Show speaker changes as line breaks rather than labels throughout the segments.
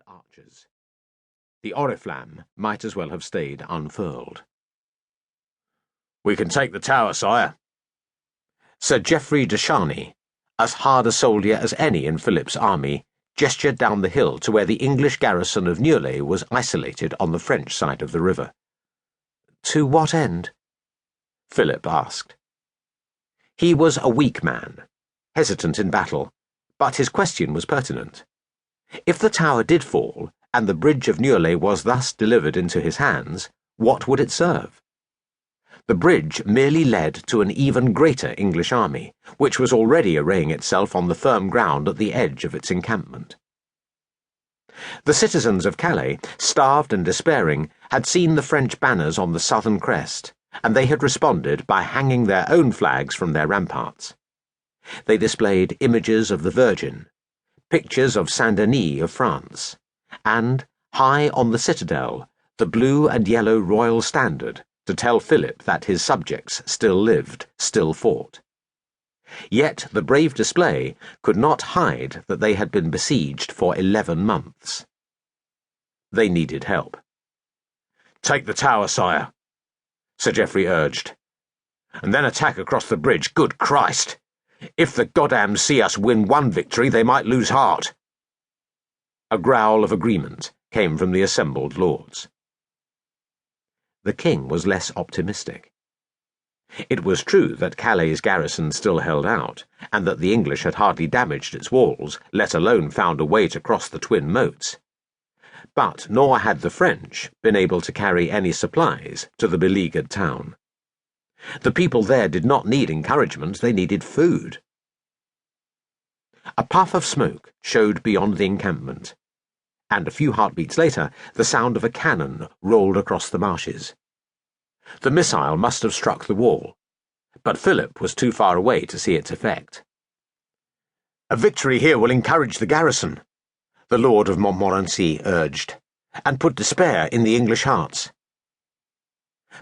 archers. The oriflamme might as well have stayed unfurled. "We can take the tower, sire." Sir Geoffrey de Charny, as hard a soldier as any in Philip's army, gestured down the hill to where the English garrison of Neuilly was isolated on the French side of the river. "To what end?" Philip asked. He was a weak man, hesitant in battle, but his question was pertinent. If the tower did fall, and the bridge of Neuilly was thus delivered into his hands, what would it serve? The bridge merely led to an even greater English army, which was already arraying itself on the firm ground at the edge of its encampment. The citizens of Calais, starved and despairing, had seen the French banners on the southern crest, and they had responded by hanging their own flags from their ramparts. They displayed images of the Virgin, pictures of Saint-Denis of France, and, high on the citadel, the blue and yellow royal standard, to tell Philip that his subjects still lived, still fought. Yet the brave display could not hide that they had been besieged for 11 months. They needed help. "Take the tower, sire," Sir Geoffrey urged, "and then attack across the bridge. Good Christ! If the goddams see us win one victory, they might lose heart." A growl of agreement came from the assembled lords. The king was less optimistic. It was true that Calais' garrison still held out, and that the English had hardly damaged its walls, let alone found a way to cross the twin moats. But nor had the French been able to carry any supplies to the beleaguered town. The people there did not need encouragement, they needed food. A puff of smoke showed beyond the encampment, and a few heartbeats later the sound of a cannon rolled across the marshes. The missile must have struck the wall, but Philip was too far away to see its effect. "A victory here will encourage the garrison," the Lord of Montmorency urged, "and put despair in the English hearts."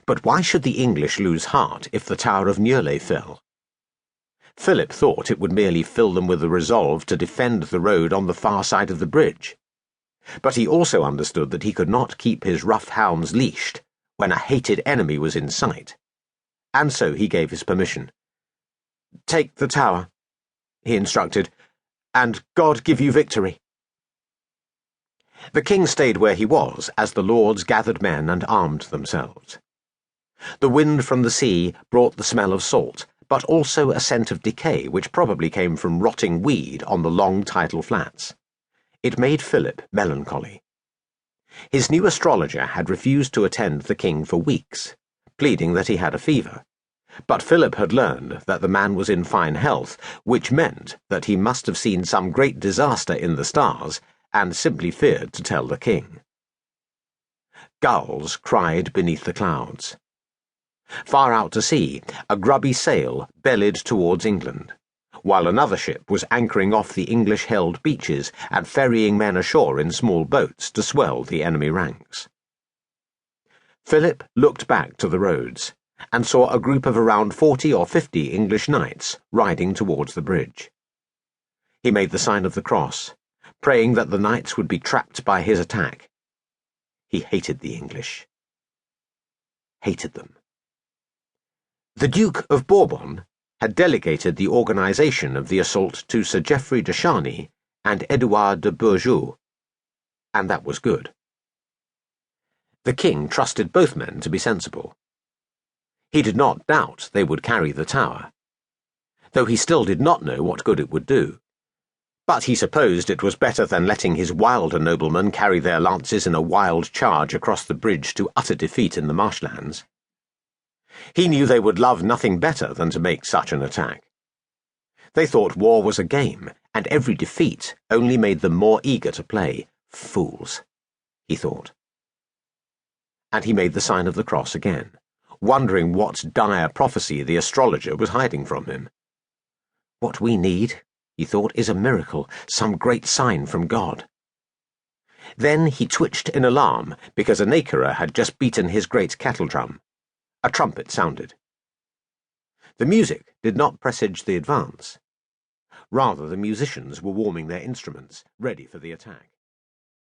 But why should the English lose heart if the Tower of Neuilly fell? Philip thought it would merely fill them with the resolve to defend the road on the far side of the bridge. But he also understood that he could not keep his rough hounds leashed when a hated enemy was in sight, and so he gave his permission. "Take the tower," he instructed, "and God give you victory." The king stayed where he was as the lords gathered men and armed themselves. The wind from the sea brought the smell of salt, but also a scent of decay which probably came from rotting weed on the long tidal flats. It made Philip melancholy. His new astrologer had refused to attend the king for weeks, pleading that he had a fever. But Philip had learned that the man was in fine health, which meant that he must have seen some great disaster in the stars and simply feared to tell the king. Gulls cried beneath the clouds. Far out to sea, a grubby sail bellied towards England, while another ship was anchoring off the English-held beaches and ferrying men ashore in small boats to swell the enemy ranks. Philip looked back to the roads and saw a group of around 40 or 50 English knights riding towards the bridge. He made the sign of the cross, praying that the knights would be trapped by his attack. He hated the English. Hated them. The Duke of Bourbon had delegated the organisation of the assault to Sir Geoffrey de Charny and Edouard de Bourgeois, and that was good. The king trusted both men to be sensible. He did not doubt they would carry the tower, though he still did not know what good it would do. But he supposed it was better than letting his wilder noblemen carry their lances in a wild charge across the bridge to utter defeat in the marshlands. He knew they would love nothing better than to make such an attack. They thought war was a game, and every defeat only made them more eager to play. Fools, he thought. And he made the sign of the cross again, wondering what dire prophecy the astrologer was hiding from him. What we need, he thought, is a miracle, some great sign from God. Then he twitched in alarm because a nakerer had just beaten his great kettledrum. A trumpet sounded. The music did not presage the advance. Rather, the musicians were warming their instruments, ready for the attack.